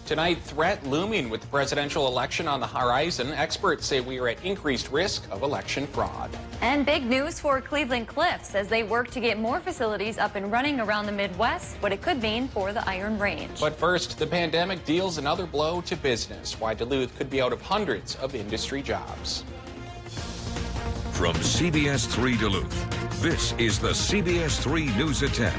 Tonight, threat looming with the presidential election on the horizon. Experts say we are at increased risk of election fraud. And big news for Cleveland Cliffs as they work to get more facilities up and running around the Midwest, what it could mean for the Iron Range. But first, the pandemic deals another blow to business. Why Duluth could be out of hundreds of industry jobs. From CBS3 Duluth, this is the CBS3 News at 10.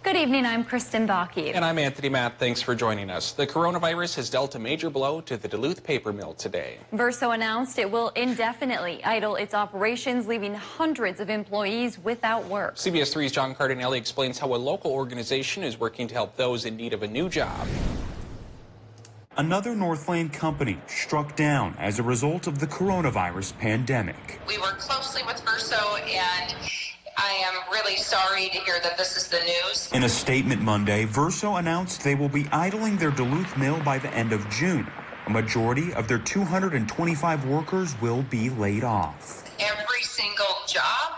Good evening, I'm Kristen Baki. And I'm Anthony Matt. Thanks for joining us. The coronavirus has dealt a major blow to the Duluth paper mill today. Verso announced it will indefinitely idle its operations, leaving hundreds of employees without work. CBS3's John Cardinelli explains how a local organization is working to help those in need of a new job. Another Northland company struck down as a result of the coronavirus pandemic. We work closely with Verso, and I am really sorry to hear that this is the news. In a statement Monday, Verso announced they will be idling their Duluth mill by the end of June. A majority of their 225 workers will be laid off. Every single job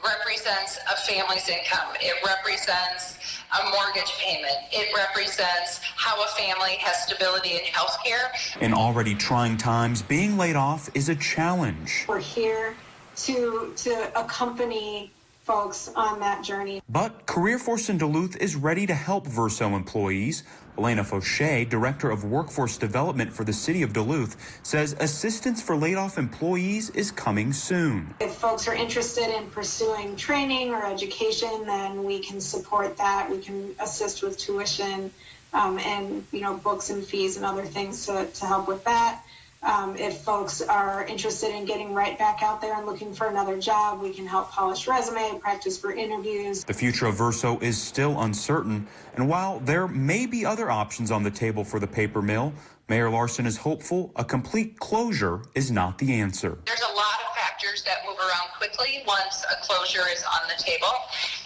represents a family's income. It represents a mortgage payment. It represents how a family has stability in health care. In already trying times, being laid off is a challenge. We're here to accompany folks on that journey. But Career Force in Duluth is ready to help Verso employees. Elena Fauché, Director of Workforce Development for the City of Duluth, says assistance for laid-off employees is coming soon. If folks are interested in pursuing training or education, then we can support that. We can assist with tuition and books and fees and other things to help with that. If folks are interested in getting right back out there and looking for another job, we can help polish resume, practice for interviews. The future of Verso is still uncertain, and while there may be other options on the table for the paper mill, Mayor Larson is hopeful a complete closure is not the answer. There's a lot of factors that move around quickly once a closure is on the table,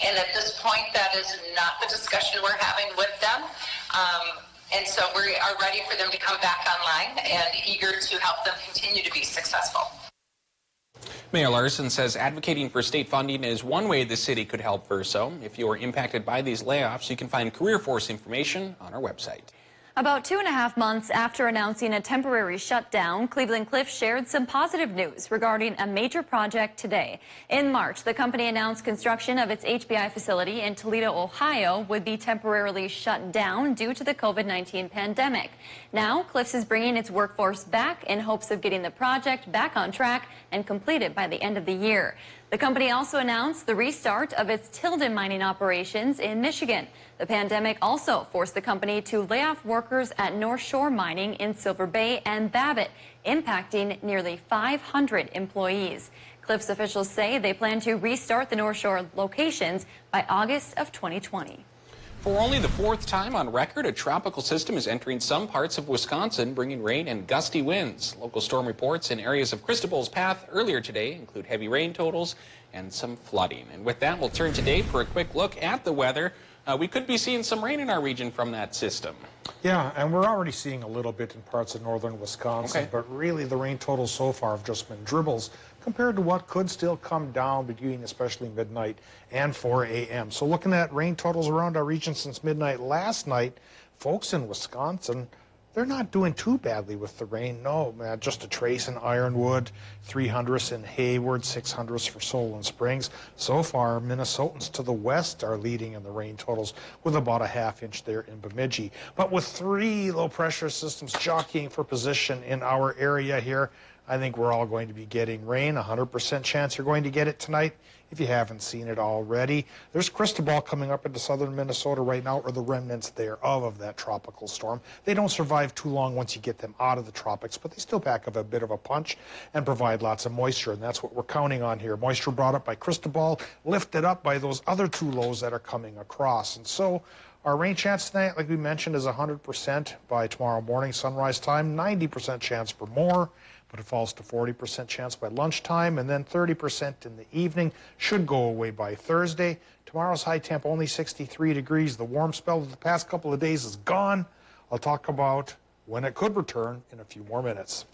and at this point, that is not the discussion we're having with them. And so we are ready for them to come back online and eager to help them continue to be successful. Mayor Larson says advocating for state funding is one way the city could help Verso. If you are impacted by these layoffs, you can find Career Force information on our website. About 2.5 months after announcing a temporary shutdown, Cleveland Cliffs shared some positive news regarding a major project today. In March, the company announced construction of its HBI facility in Toledo, Ohio would be temporarily shut down due to the COVID-19 pandemic. Now, Cliffs is bringing its workforce back in hopes of getting the project back on track and completed by the end of the year. The company also announced the restart of its Tilden mining operations in Michigan. The pandemic also forced the company to lay off workers at North Shore Mining in Silver Bay and Babbitt, impacting nearly 500 employees. Cliffs officials say they plan to restart the North Shore locations by August of 2020. For only the fourth time on record, a tropical system is entering some parts of Wisconsin, bringing rain and gusty winds. Local storm reports in areas of Cristobal's path earlier today include heavy rain totals and some flooding. And with that, we'll turn today for a quick look at the weather. We could be seeing some rain in our region from that system. Yeah, and we're already seeing a little bit in parts of northern Wisconsin, but really the rain totals so far have just been dribbles compared to what could still come down between especially midnight and 4 a.m. So looking at rain totals around our region since midnight last night, folks in Wisconsin, they're not doing too badly with the rain. No, man, just a trace in Ironwood, 300ths in Hayward, 600ths for Solon Springs. So far, Minnesotans to the west are leading in the rain totals with about a ½ inch there in Bemidji. But with 3 low-pressure systems jockeying for position in our area here, I think we're all going to be getting rain. 100% chance you're going to get it tonight if you haven't seen it already. There's Cristobal coming up into southern Minnesota right now, or the remnants thereof of that tropical storm. They don't survive too long once you get them out of the tropics, but they still pack up a bit of a punch and provide lots of moisture, and that's what we're counting on here. Moisture brought up by Cristobal, lifted up by those other 2 lows that are coming across. And so our rain chance tonight, like we mentioned, is 100% by tomorrow morning, sunrise time, 90% chance for more, but it falls to 40% chance by lunchtime, and then 30% in the evening. Should go away by Thursday. Tomorrow's high temp only 63 degrees. The warm spell of the past couple of days is gone. I'll talk about when it could return in a few more minutes.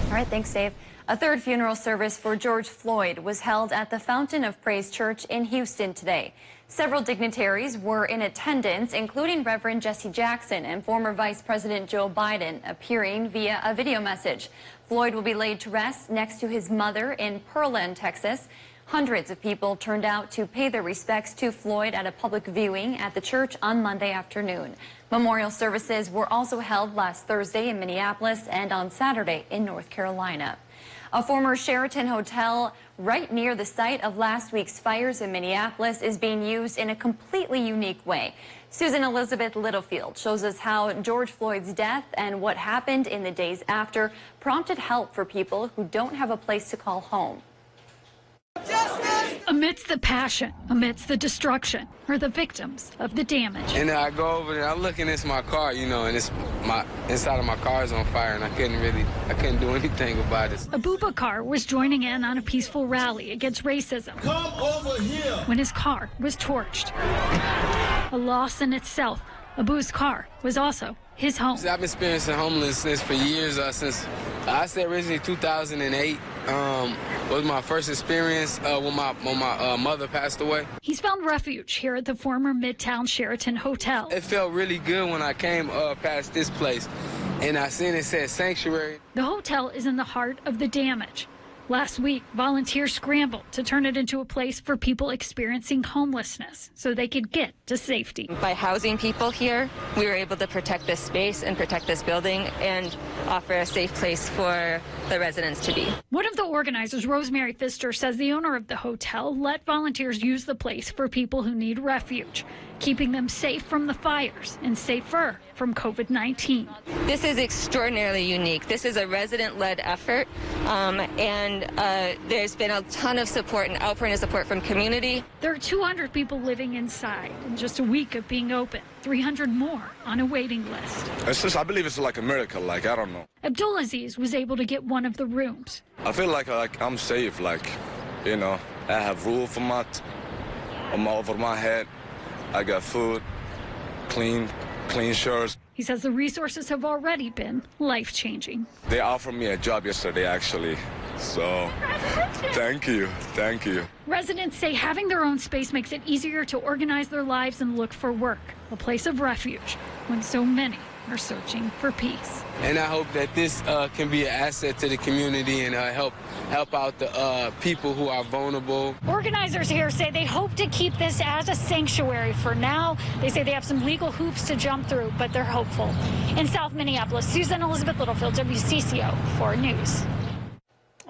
All right, thanks, Dave. A third funeral service for George Floyd was held at the Fountain of Praise Church in Houston today. Several dignitaries were in attendance, including Reverend Jesse Jackson and former Vice President Joe Biden, appearing via a video message. Floyd will be laid to rest next to his mother in Pearland, Texas. Hundreds of people turned out to pay their respects to Floyd at a public viewing at the church on Monday afternoon. Memorial services were also held last Thursday in Minneapolis and on Saturday in North Carolina. A former Sheraton hotel right near the site of last week's fires in Minneapolis is being used in a completely unique way. Susan Elizabeth Littlefield shows us how George Floyd's death and what happened in the days after prompted help for people who don't have a place to call home. Amidst the passion, amidst the destruction, are the victims of the damage. And I go over there, I look and it's my car, you know, and it's inside of my car is on fire, and I couldn't do anything about it. Abubakar was joining in on a peaceful rally against racism. Come over here! When his car was torched. A loss in itself. Abu's car was also his home. I've been experiencing homelessness for years, since I said originally 2008 was my first experience when my mother passed away. He's found refuge here at the former Midtown Sheraton Hotel. It felt really good when I came past this place and I seen it said sanctuary. The hotel is in the heart of the damage. Last week, volunteers scrambled to turn it into a place for people experiencing homelessness so they could get to safety. By housing people here, we were able to protect this space and protect this building and offer a safe place for the residents to be. One of the organizers, Rosemary Pfister, says the owner of the hotel let volunteers use the place for people who need refuge, keeping them safe from the fires and safer from COVID-19. This is extraordinarily unique. This is a resident-led effort, and there's been a ton of support and outpouring of support from community. There are 200 people living inside in just a week of being open, 300 more on a waiting list. I believe it's like a miracle, I don't know. Abdulaziz was able to get one of the rooms. I feel like I'm safe, you know, I have roof over my head. I got food, clean shirts. He says the resources have already been life-changing. They offered me a job yesterday, actually. So, thank you. Residents say having their own space makes it easier to organize their lives and look for work, a place of refuge, when so many are searching for peace. And I hope that this can be an asset to the community and help out the people who are vulnerable. Organizers here say they hope to keep this as a sanctuary for now. They say they have some legal hoops to jump through, but they're hopeful. In South Minneapolis, Susan Elizabeth Littlefield, WCCO 4 News.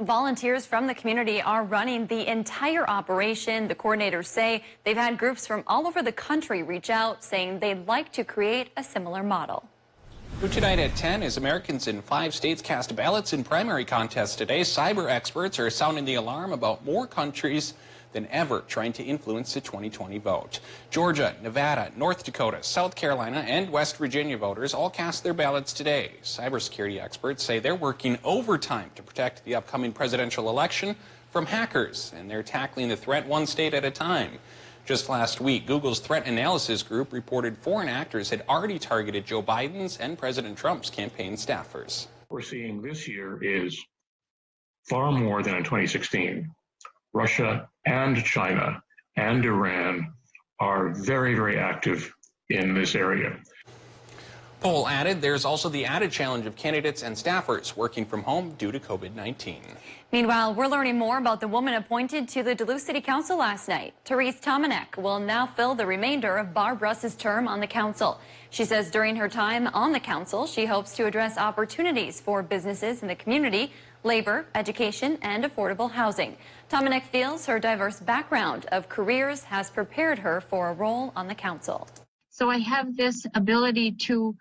Volunteers from the community are running the entire operation. The coordinators say they've had groups from all over the country reach out, saying they'd like to create a similar model. Tonight at 10, as Americans in 5 states cast ballots in primary contests today, cyber experts are sounding the alarm about more countries than ever trying to influence the 2020 vote. Georgia, Nevada, North Dakota, South Carolina, and West Virginia voters all cast their ballots today. Cybersecurity experts say they're working overtime to protect the upcoming presidential election from hackers, and they're tackling the threat one state at a time. Just last week, Google's threat analysis group reported foreign actors had already targeted Joe Biden's and President Trump's campaign staffers. What we're seeing this year is far more than in 2016. Russia and China and Iran are very, very active in this area. Poll added there's also the added challenge of candidates and staffers working from home due to COVID-19. Meanwhile, we're learning more about the woman appointed to the Duluth City Council last night. Therese Tomanek will now fill the remainder of Barb Russ's term on the council. She says during her time on the council, she hopes to address opportunities for businesses in the community, labor, education, and affordable housing. Tomanek feels her diverse background of careers has prepared her for a role on the council. So I have this ability to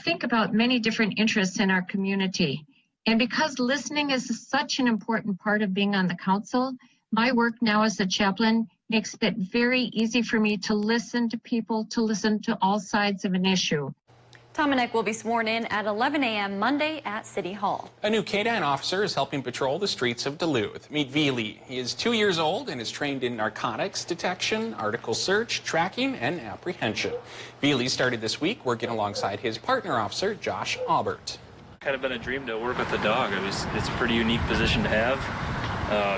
think about many different interests in our community. And because listening is such an important part of being on the council, my work now as a chaplain makes it very easy for me to listen to people, to listen to all sides of an issue. Tomanek will be sworn in at 11 a.m. Monday at City Hall. A new K-9 officer is helping patrol the streets of Duluth. Meet Vili. He is 2 years old and is trained in narcotics detection, article search, tracking, and apprehension. Vili started this week working alongside his partner officer, Josh Aubert. Kind of been a dream to work with the dog. It's a pretty unique position to have.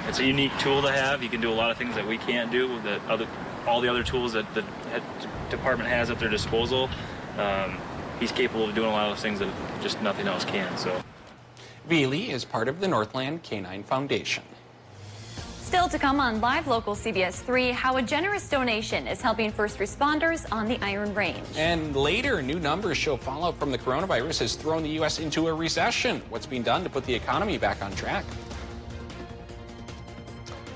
It's a unique tool to have. You can do a lot of things that we can't do, that all the other tools that the department has at their disposal. He's capable of doing a lot of those things that just nothing else can. So, Veely is part of the Northland Canine Foundation. Still to come on Live Local CBS3, how a generous donation is helping first responders on the Iron Range. And later, new numbers show fallout from the coronavirus has thrown the U.S. into a recession. What's being done to put the economy back on track?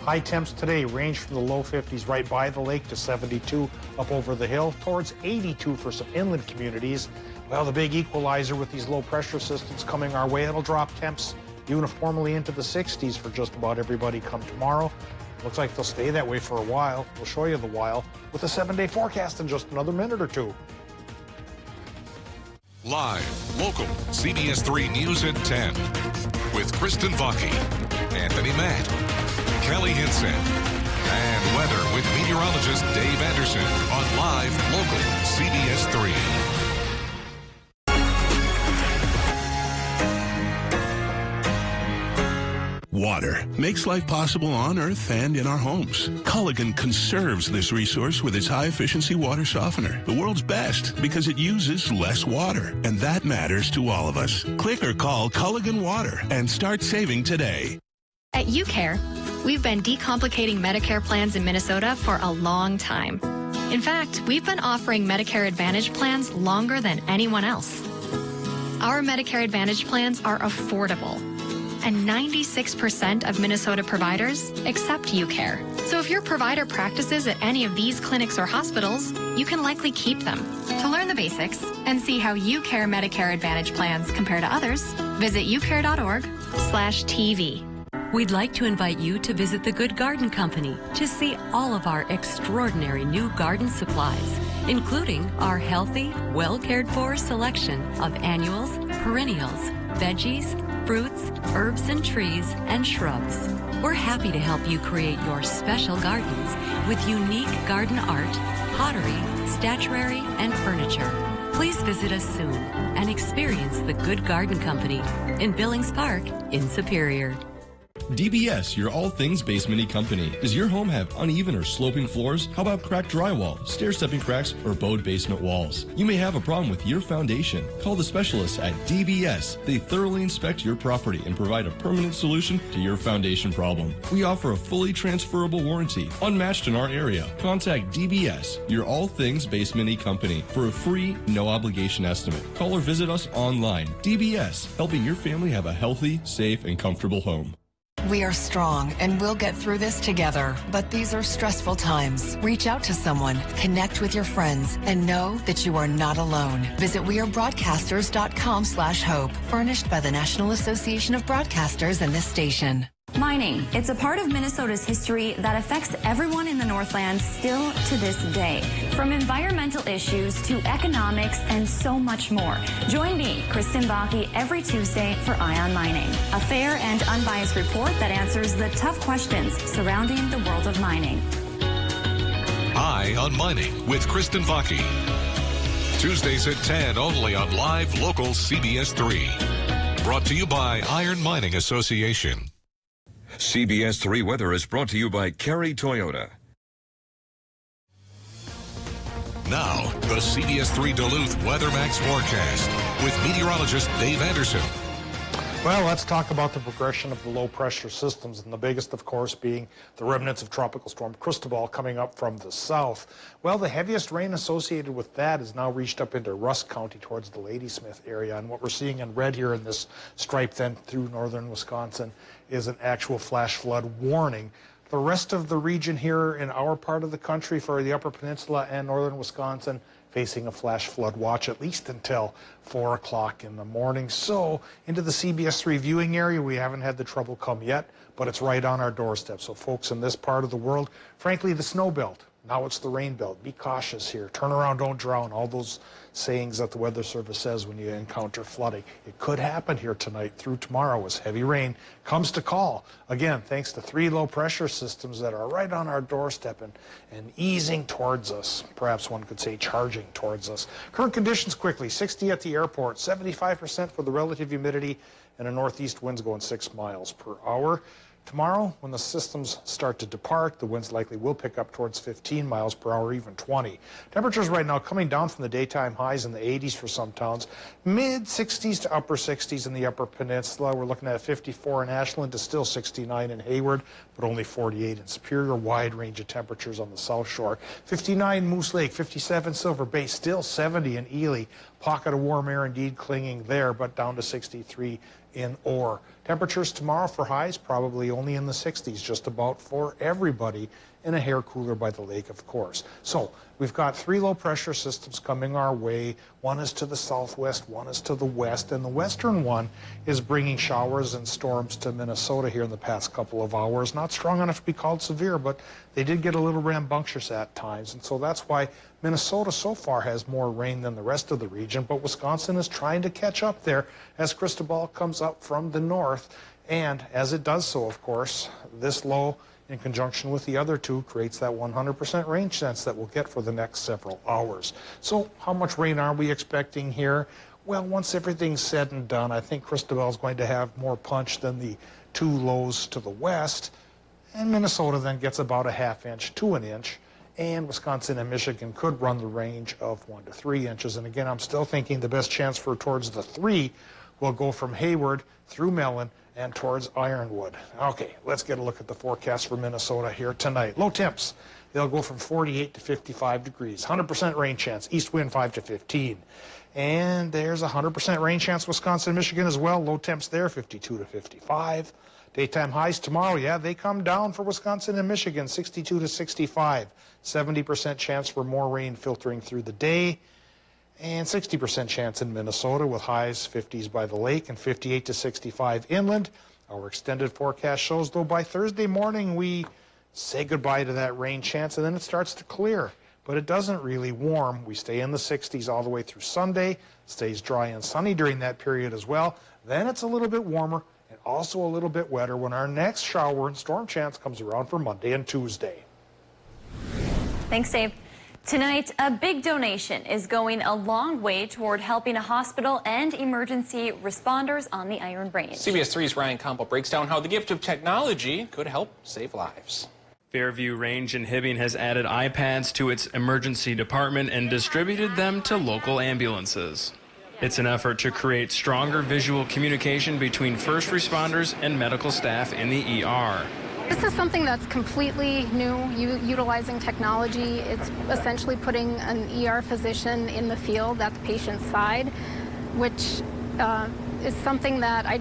High temps today range from the low 50s right by the lake to 72 up over the hill, towards 82 for some inland communities. Well, the big equalizer with these low pressure systems coming our way, it'll drop temps uniformly into the 60s for just about everybody come tomorrow. Looks like they'll stay that way for a while. We'll show you the while with a 7-day forecast in just another minute or two. Live, local, CBS3 News at 10 with Kristen Vaki, Anthony Matt, Kelly Hinson, and weather with meteorologist Dave Anderson on Live, local, CBS3. Water makes life possible on Earth and in our homes. Culligan conserves this resource with its high-efficiency water softener, the world's best because it uses less water, and that matters to all of us. Click or call Culligan Water and start saving today. At UCare, we've been decomplicating Medicare plans in Minnesota for a long time. In fact, we've been offering Medicare Advantage plans longer than anyone else. Our Medicare Advantage plans are affordable, and 96% of Minnesota providers accept UCare. So if your provider practices at any of these clinics or hospitals, you can likely keep them. To learn the basics and see how UCare Medicare Advantage plans compare to others, visit ucare.org/TV. We'd like to invite you to visit the Good Garden Company to see all of our extraordinary new garden supplies, including our healthy, well-cared-for selection of annuals, perennials, veggies, fruits, herbs and trees, and shrubs. We're happy to help you create your special gardens with unique garden art, pottery, statuary, and furniture. Please visit us soon and experience the Good Garden Company in Billings Park in Superior. DBS, your all things basement-y company. Does your home have uneven or sloping floors? How about cracked drywall, stair-stepping cracks, or bowed basement walls? You may have a problem with your foundation. Call the specialists at DBS. They thoroughly inspect your property and provide a permanent solution to your foundation problem. We offer a fully transferable warranty, unmatched in our area. Contact DBS, your all things basement-y company, for a free, no-obligation estimate. Call or visit us online. DBS, helping your family have a healthy, safe, and comfortable home. We are strong and we'll get through this together, but these are stressful times. Reach out to someone, connect with your friends, and know that you are not alone. Visit wearebroadcasters.com/hope, furnished by the National Association of Broadcasters and this station. Mining. It's a part of Minnesota's history that affects everyone in the Northland still to this day. From environmental issues to economics and so much more. Join me, Kristen Vaki, every Tuesday for Eye on Mining, a fair and unbiased report that answers the tough questions surrounding the world of mining. Eye on Mining with Kristen Vaki. Tuesdays at 10 only on Live Local CBS3. Brought to you by Iron Mining Association. CBS3 Weather is brought to you by Kerry Toyota. Now, the CBS3 Duluth WeatherMax forecast with meteorologist Dave Anderson. Well, let's talk about the progression of the low-pressure systems, and the biggest, of course, being the remnants of Tropical Storm Cristobal coming up from the south. Well, the heaviest rain associated with that has now reached up into Rusk County towards the Ladysmith area, and what we're seeing in red here in this stripe then through northern Wisconsin is an actual flash flood warning. The rest of the region here in our part of the country for the Upper Peninsula and northern Wisconsin facing a flash flood watch at least until 4 o'clock in the morning. So into the CBS3 viewing area, we haven't had the trouble come yet, but it's right on our doorstep. So folks in this part of the world, frankly, the snow belt Now it's the rain belt. Be cautious here. Turn around, don't drown. All those sayings that the Weather Service says when you encounter flooding. It could happen here tonight through tomorrow as heavy rain comes to call. Again, thanks to 3 low pressure systems that are right on our doorstep and easing towards us. Perhaps one could say charging towards us. Current conditions quickly. 60 at the airport, 75% for the relative humidity, and a northeast winds going 6 miles per hour. Tomorrow, when the systems start to depart, the winds likely will pick up towards 15 miles per hour, even 20. Temperatures right now coming down from the daytime highs in the 80s for some towns, mid-60s to upper 60s in the Upper Peninsula. We're looking at 54 in Ashland to still 69 in Hayward, but only 48 in Superior. Wide range of temperatures on the South Shore. 59 Moose Lake, 57 Silver Bay, still 70 in Ely. Pocket of warm air indeed clinging there, but down to 63 in Orr. Temperatures tomorrow for highs probably only in the 60s, just about for everybody, and a hair cooler by the lake, of course. So we've got 3 low pressure systems coming our way. One is to the southwest, one is to the west, and the western one is bringing showers and storms to Minnesota here in the past couple of hours. Not strong enough to be called severe, but they did get a little rambunctious at times, and so that's why Minnesota so far has more rain than the rest of the region, but Wisconsin is trying to catch up there as Cristobal comes up from the north, and as it does so, of course, this low in conjunction with the other 2 creates that 100% rain chance that we'll get for the next several hours. So how much rain are we expecting here? Well, once everything's said and done, I think Cristobal is going to have more punch than the 2 lows to the west, and Minnesota then gets about a ½ inch to an inch, and Wisconsin and Michigan could run the range of 1 to 3 inches. And again, I'm still thinking the best chance for towards the 3 will go from Hayward through Mellon and towards Ironwood. Okay, let's get a look at the forecast for Minnesota here tonight. Low temps, they'll go from 48 to 55 degrees. 100% rain chance, east wind 5 to 15. And there's 100% rain chance Wisconsin, Michigan as well. Low temps there, 52 to 55. Daytime highs tomorrow, yeah, they come down for Wisconsin and Michigan, 62 to 65. 70% chance for more rain filtering through the day. And 60% chance in Minnesota with highs 50s by the lake and 58 to 65 inland. Our extended forecast shows, though, by Thursday morning we say goodbye to that rain chance and then it starts to clear. But it doesn't really warm. We stay in the 60s all the way through Sunday. Stays dry and sunny during that period as well. Then it's a little bit warmer and also a little bit wetter when our next shower and storm chance comes around for Monday and Tuesday. Thanks, Dave. Tonight, a big donation is going a long way toward helping a hospital and emergency responders on the Iron Range. CBS3's Ryan Campbell breaks down how the gift of technology could help save lives. Fairview Range in Hibbing has added iPads to its emergency department and distributed them to local ambulances. It's an effort to create stronger visual communication between first responders and medical staff in the ER. This is something that's completely new, utilizing technology. It's essentially putting an ER physician in the field at the patient's side, which is something that I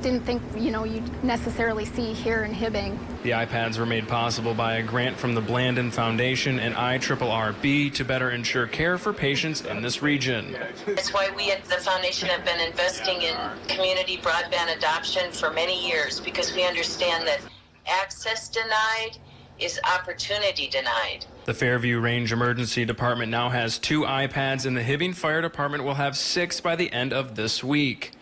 didn't think, you'd necessarily see here in Hibbing. The iPads were made possible by a grant from the Blandon Foundation and IRRB to better ensure care for patients in this region. It's why we at the foundation have been investing in community broadband adoption for many years, because we understand that access denied is opportunity denied. The Fairview Range Emergency Department now has 2 iPads, and the Hibbing Fire Department will have 6 by the end of this week.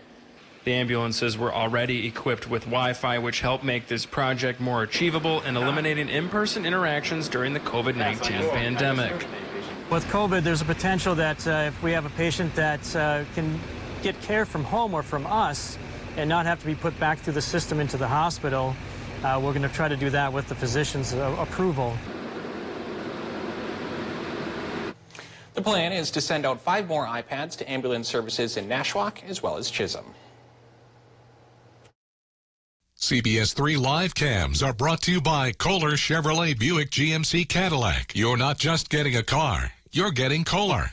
The ambulances were already equipped with Wi-Fi, which helped make this project more achievable and eliminating in-person interactions during the COVID-19 pandemic. With COVID, there's a potential that if we have a patient that can get care from home or from us and not have to be put back through the system into the hospital, we're going to try to do that with the physician's approval. The plan is to send out 5 more iPads to ambulance services in Nashwauk as well as Chisholm. CBS3 live cams are brought to you by Kohler Chevrolet Buick GMC Cadillac. You're not just getting a car, you're getting Kohler.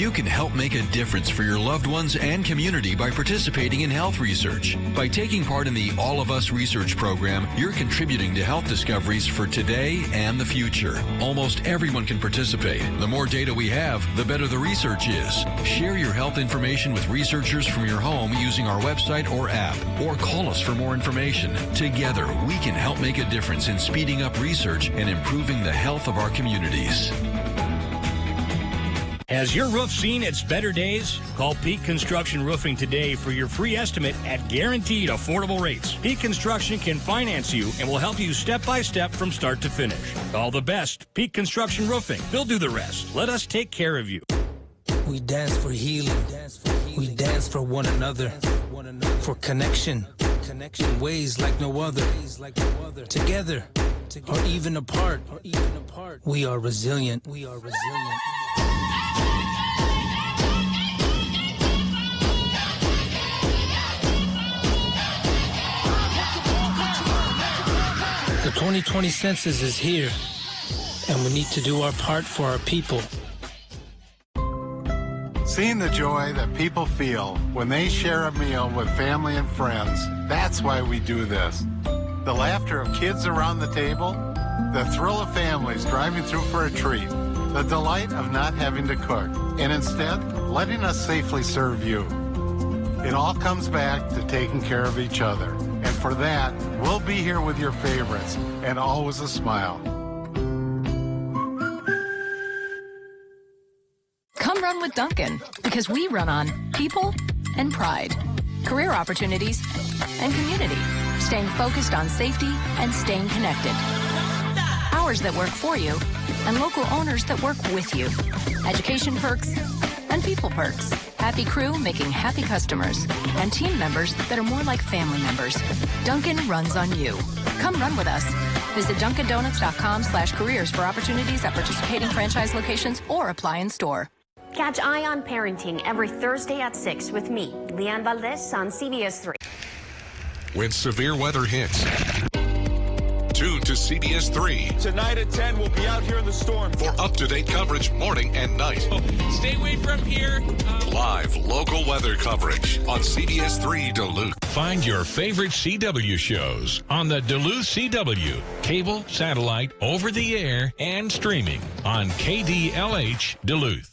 You can help make a difference for your loved ones and community by participating in health research. By taking part in the All of Us research program, you're contributing to health discoveries for today and the future. Almost everyone can participate. The more data we have, the better the research is. Share your health information with researchers from your home using our website or app, or call us for more information. Together, we can help make a difference in speeding up research and improving the health of our communities. Has your roof seen its better days? Call Peak Construction Roofing today for your free estimate at guaranteed affordable rates. Peak Construction can finance you and will help you step by step from start to finish. All the best. Peak Construction Roofing. They'll do the rest. Let us take care of you. We dance for healing. We dance for one another. For connection. In ways like no other. Together. Or even apart. We are resilient. The 2020 census is here, and we need to do our part for our people. Seeing the joy that people feel when they share a meal with family and friends, that's why we do this. The laughter of kids around the table, the thrill of families driving through for a treat, the delight of not having to cook, and instead letting us safely serve you. It all comes back to taking care of each other. And for that, we'll be here with your favorites, and always a smile. Come run with Duncan, because we run on people and pride, career opportunities and community, staying focused on safety and staying connected. Hours that work for you and local owners that work with you. Education perks and people perks. Happy crew making happy customers and team members that are more like family members. Duncan runs on you. Come run with us. Visit DunkinDonuts.com/careers for opportunities at participating franchise locations or apply in store. Catch Eye on Parenting every Thursday at 6 with me, Leanne Valdez on CBS3. When severe weather hits, tune to CBS3. Tonight at 10, we'll be out here in the storm. For up-to-date coverage morning and night. Stay away from here. Live local weather coverage on CBS3 Duluth. Find your favorite CW shows on the Duluth CW, cable, satellite, over-the-air, and streaming on KDLH Duluth.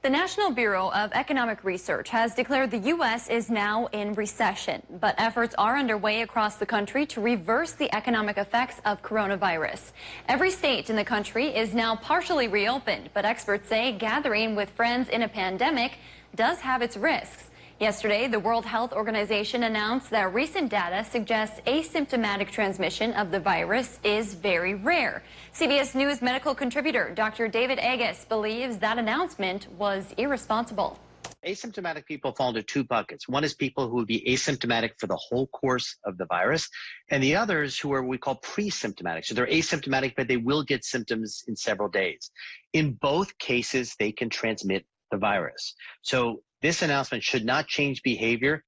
The National Bureau of Economic Research has declared the U.S. is now in recession, but efforts are underway across the country to reverse the economic effects of coronavirus. Every state in the country is now partially reopened, but experts say gathering with friends in a pandemic does have its risks. Yesterday, the World Health Organization announced that recent data suggests asymptomatic transmission of the virus is very rare. CBS News medical contributor Dr. David Agus believes that announcement was irresponsible. Asymptomatic people fall into two buckets. One is people who would be asymptomatic for the whole course of the virus, and the others who are what we call pre-symptomatic. So they're asymptomatic, but they will get symptoms in several days. In both cases, they can transmit the virus. So this announcement should not change behavior.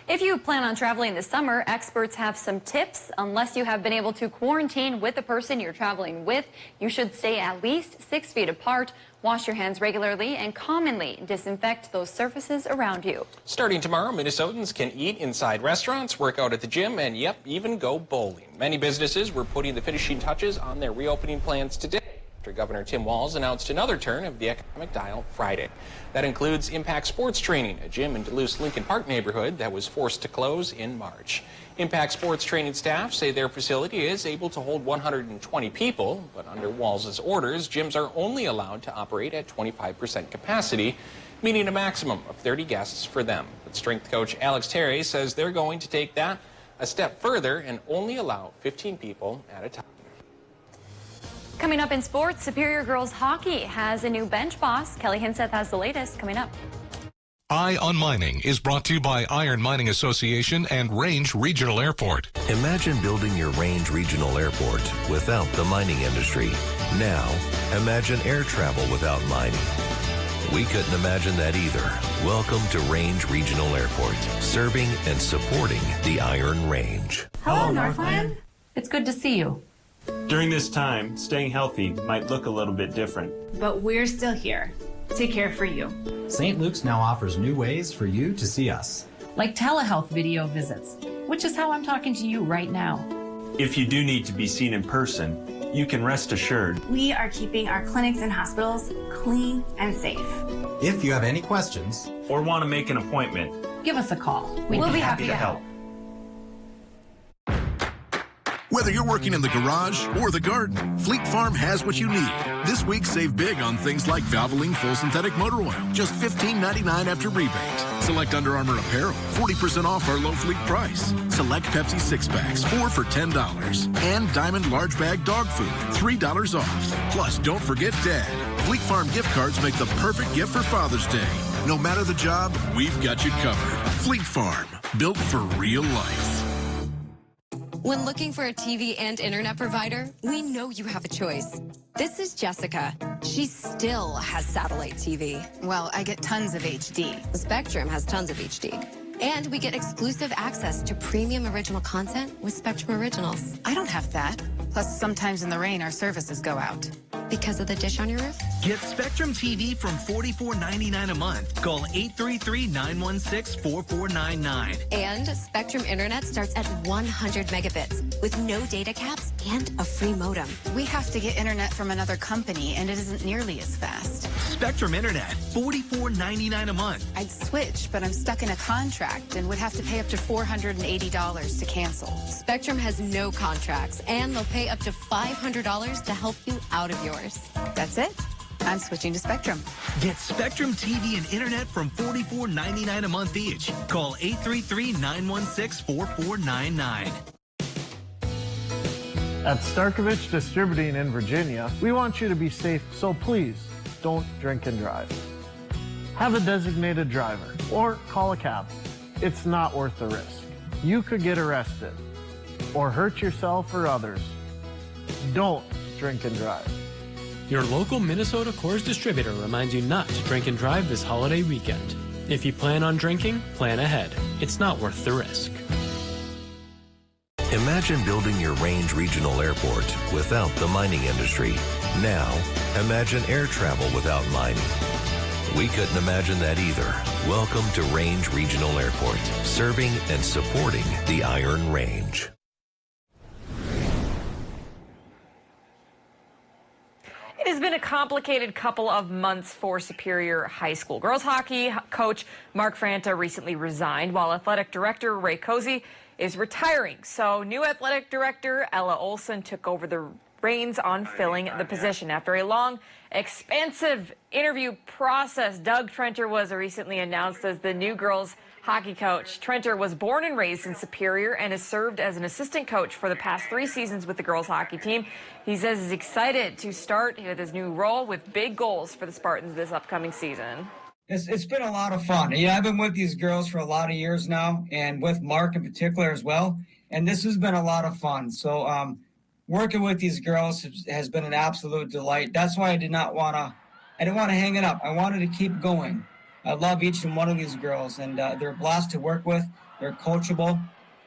If you plan on traveling this summer, experts have some tips. Unless you have been able to quarantine with the person you're traveling with, you should stay at least 6 feet apart, wash your hands regularly, and commonly disinfect those surfaces around you. Starting tomorrow, Minnesotans can eat inside restaurants, work out at the gym, and yep, even go bowling. Many businesses were putting the finishing touches on their reopening plans today, after Governor Tim Walz announced another turn of the economic dial Friday. That includes Impact Sports Training, a gym in Duluth's Lincoln Park neighborhood that was forced to close in March. Impact Sports Training staff say their facility is able to hold 120 people, but under Walz's orders, gyms are only allowed to operate at 25% capacity, meaning a maximum of 30 guests for them. But strength coach Alex Terry says they're going to take that a step further and only allow 15 people at a time. Coming up in sports, Superior Girls Hockey has a new bench boss. Kelly Hinseth has the latest coming up. Eye on Mining is brought to you by Iron Mining Association and Range Regional Airport. Imagine building your Range Regional Airport without the mining industry. Now, imagine air travel without mining. We couldn't imagine that either. Welcome to Range Regional Airport, serving and supporting the Iron Range. Hello, Northland. It's good to see you. During this time, staying healthy might look a little bit different. But we're still here to care for you. St. Luke's now offers new ways for you to see us. Like telehealth video visits, which is how I'm talking to you right now. If you do need to be seen in person, you can rest assured We are keeping our clinics and hospitals clean and safe. If you have any questions or want to make an appointment, give us a call. we'll be happy to help. Whether you're working in the garage or the garden, Fleet Farm has what you need. This week, save big on things like Valvoline Full Synthetic Motor Oil, just $15.99 after rebate. Select Under Armour apparel, 40% off our low fleet price. Select Pepsi 6-packs, 4 for $10. And Diamond Large Bag Dog Food, $3 off. Plus, don't forget Dad. Fleet Farm gift cards make the perfect gift for Father's Day. No matter the job, we've got you covered. Fleet Farm, built for real life. When looking for a TV and internet provider, we know you have a choice. This is Jessica. She still has satellite TV. Well, I get tons of HD. Spectrum has tons of HD. And we get exclusive access to premium original content with Spectrum Originals. I don't have that. Plus, sometimes in the rain, our services go out. Because of the dish on your roof? Get Spectrum TV from $44.99 a month. Call 833-916-4499. And Spectrum Internet starts at 100 megabits with no data caps and a free modem. We have to get internet from another company, and it isn't nearly as fast. Spectrum Internet, $44.99 a month. I'd switch, but I'm stuck in a contract and would have to pay up to $480 to cancel. Spectrum has no contracts, and they'll pay up to $500 to help you out of yours. That's it. I'm switching to Spectrum. Get Spectrum TV and internet from $44.99 a month each. Call 833-916-4499. At Starkovich Distributing in Virginia, we want you to be safe, so please don't drink and drive. Have a designated driver or call a cab. It's not worth the risk. You could get arrested or hurt yourself or others. Don't drink and drive. Your local Minnesota Coors distributor reminds you not to drink and drive this holiday weekend. If you plan on drinking, plan ahead. It's not worth the risk. Imagine building your Range Regional Airport without the mining industry. Now, imagine air travel without mining. We couldn't imagine that either. Welcome to Range Regional Airport, serving and supporting the Iron Range. It has been a complicated couple of months for Superior High School. Girls hockey coach Mark Franta recently resigned, while athletic director Ray Cozy is retiring. So new athletic director Ella Olson took over the reins on filling the position. After a long, expansive interview process, Doug Trenter was recently announced as the new girls hockey coach. Trenter was born and raised in Superior and has served as an assistant coach for the past 3 seasons with the girls hockey team. He says he's excited to start with his new role with big goals for the Spartans this upcoming season. It's been a lot of fun. Yeah, I've been with these girls for a lot of years now, and with Mark in particular as well. And this has been a lot of fun. So working with these girls has been an absolute delight. That's why I didn't want to hang it up. I wanted to keep going. I love each and one of these girls, and they're a blast to work with. They're coachable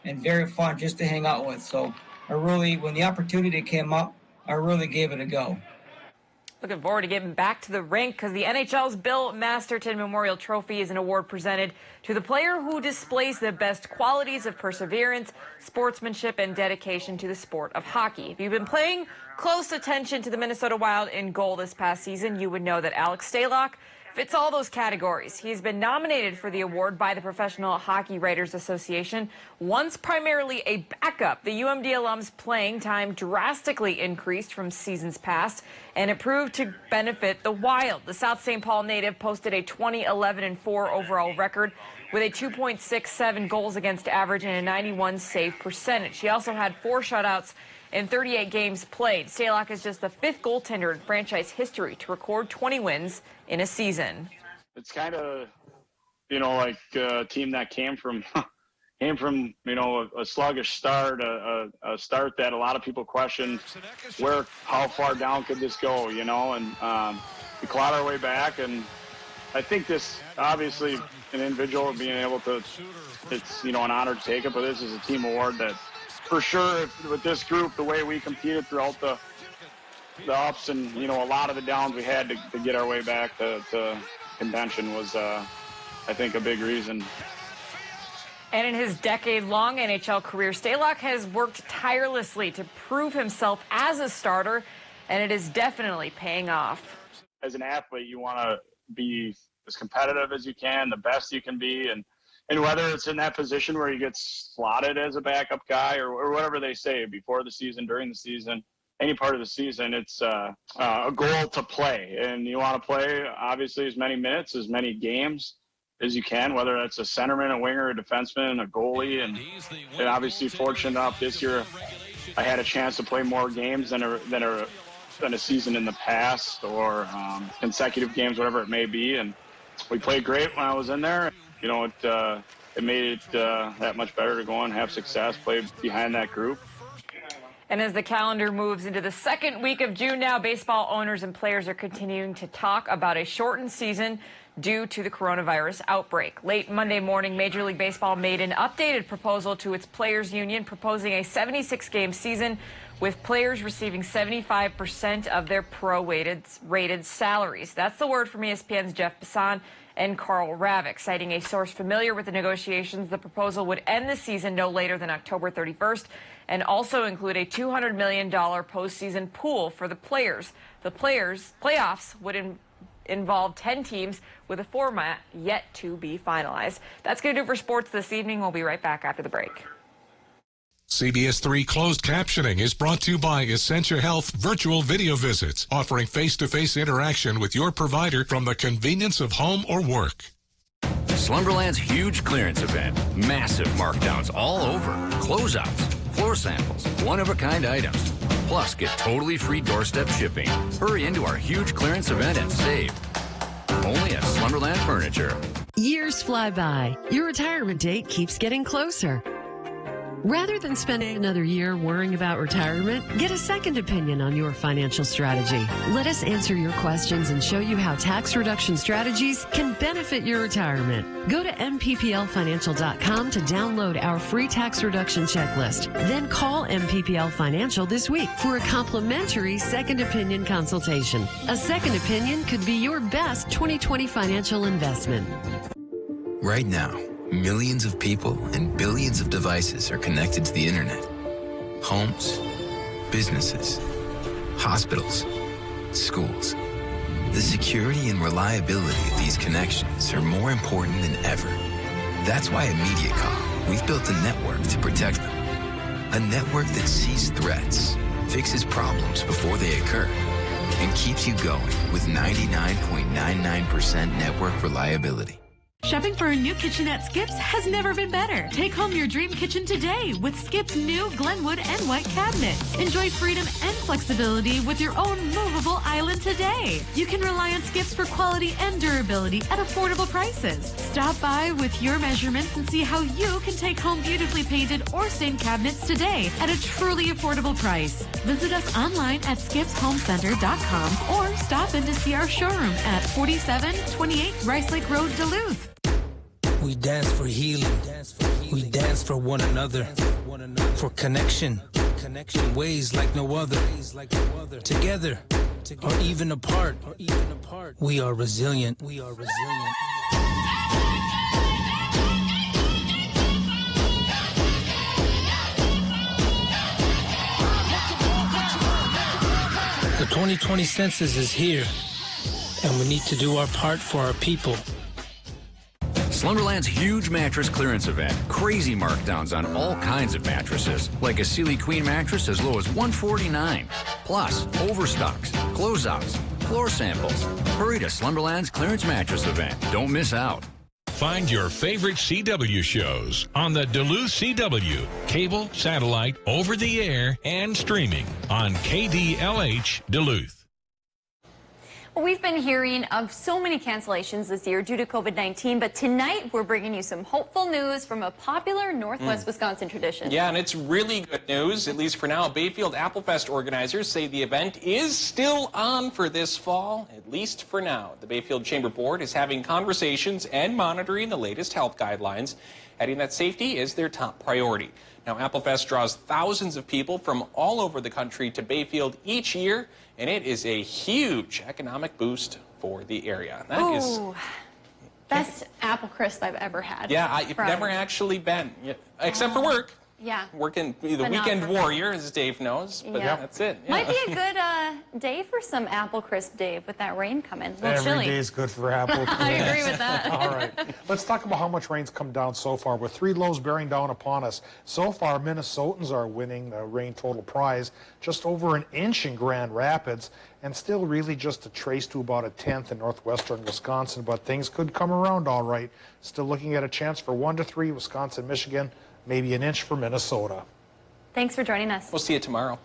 and very fun just to hang out with. So when the opportunity came up, I really gave it a go. Looking forward to getting back to the rink because the NHL's Bill Masterton Memorial Trophy is an award presented to the player who displays the best qualities of perseverance, sportsmanship, and dedication to the sport of hockey. If you've been paying close attention to the Minnesota Wild in goal this past season, you would know that Alex Stalock fits all those categories. He's been nominated for the award by the Professional Hockey Writers Association. Once primarily a backup, the UMD alum's playing time drastically increased from seasons past, and it proved to benefit the Wild. The South St. Paul native posted a 20-11-4 overall record with a 2.67 goals against average and a 91 save percentage. He also had 4 shutouts in 38 games played. Stalock is just the 5th goaltender in franchise history to record 20 wins in a season. It's kind of, like a team that came from, a sluggish start, a start that a lot of people questioned how far down could this go, and we clawed our way back. And I think this, obviously, an individual being able to, it's, an honor to take it, but this is a team award that for sure, with this group, the way we competed throughout the ups and, you know, a lot of the downs we had to get our way back to contention was, I think, a big reason. And in his decade-long NHL career, Stalock has worked tirelessly to prove himself as a starter, and it is definitely paying off. As an athlete, you want to be as competitive as you can, the best you can be, and whether it's in that position where you get slotted as a backup guy or whatever they say before the season, during the season, any part of the season, it's a goal to play. And you want to play, obviously, as many minutes, as many games as you can, whether that's a centerman, a winger, a defenseman, a goalie. And obviously fortunate enough this year, I had a chance to play more games than a season in the past, or consecutive games, whatever it may be. And we played great when I was in there. You know, it made it that much better to go and have success, play behind that group. And as the calendar moves into the second week of June now, baseball owners and players are continuing to talk about a shortened season due to the coronavirus outbreak. Late Monday morning, Major League Baseball made an updated proposal to its players' union, proposing a 76-game season with players receiving 75% of their pro-rated salaries. That's the word from ESPN's Jeff Passan and Carl Ravik. Citing a source familiar with the negotiations, the proposal would end the season no later than October 31st and also include a $200 million postseason pool for the players. The playoffs would involve 10 teams with a format yet to be finalized. That's going to do it for sports this evening. We'll be right back after the break. CBS3 closed captioning is brought to you by Essentia Health Virtual Video Visits, offering face-to-face interaction with your provider from the convenience of home or work. Slumberland's huge clearance event. Massive markdowns all over. Closeouts, floor samples, one-of-a-kind items. Plus, get totally free doorstep shipping. Hurry into our huge clearance event and save. Only at Slumberland Furniture. Years fly by. Your retirement date keeps getting closer. Rather than spending another year worrying about retirement, get a second opinion on your financial strategy. Let us answer your questions and show you how tax reduction strategies can benefit your retirement. Go to MPPLFinancial.com to download our free tax reduction checklist. Then call MPPL Financial this week for a complimentary second opinion consultation. A second opinion could be your best 2020 financial investment. Right now, millions of people and billions of devices are connected to the internet. Homes, businesses, hospitals, schools. The security and reliability of these connections are more important than ever. That's why at MediaCom, we've built a network to protect them. A network that sees threats, fixes problems before they occur, and keeps you going with 99.99% network reliability. Shopping for a new kitchen at Skips has never been better. Take home your dream kitchen today with Skips' new Glenwood and White cabinets. Enjoy freedom and flexibility with your own movable island today. You can rely on Skips for quality and durability at affordable prices. Stop by with your measurements and see how you can take home beautifully painted or stained cabinets today at a truly affordable price. Visit us online at skipshomecenter.com or stop in to see our showroom at 4728 Rice Lake Road, Duluth. We dance for healing. We dance for one another. For connection. In ways like no other. Together. Or even apart. We are resilient. The 2020 census is here. And we need to do our part for our people. Slumberland's huge mattress clearance event. Crazy markdowns on all kinds of mattresses, like a Sealy Queen mattress as low as $149. Plus, overstocks, closeouts, floor samples. Hurry to Slumberland's clearance mattress event. Don't miss out. Find your favorite CW shows on the Duluth CW, cable, satellite, over the air, and streaming on KDLH Duluth. We've been hearing of so many cancellations this year due to COVID-19, but tonight we're bringing you some hopeful news from a popular Northwest Wisconsin tradition. Yeah, and it's really good news, at least for now. Bayfield Applefest organizers say the event is still on for this fall, at least for now. The Bayfield Chamber Board is having conversations and monitoring the latest health guidelines. adding that safety is their top priority. Now, Applefest draws thousands of people from all over the country to Bayfield each year, and it is a huge economic boost for the area. That is best apple crisp I've ever had. Yeah, I've never actually been, except for work. Yeah. Working the weekend warrior, as Dave knows, but that's it. Yeah. Might be a good day for some apple crisp, Dave, with that rain coming. Every day is good for apple crisp. I agree with that. All right. Let's talk about how much rain's come down so far. With 3 lows bearing down upon us. So far, Minnesotans are winning the rain total prize, just over an inch in Grand Rapids, and still really just a trace to about a tenth in northwestern Wisconsin, but things could come around all right. Still looking at a chance for 1 to 3, Wisconsin, Michigan, maybe an inch for Minnesota. Thanks for joining us. We'll see you tomorrow.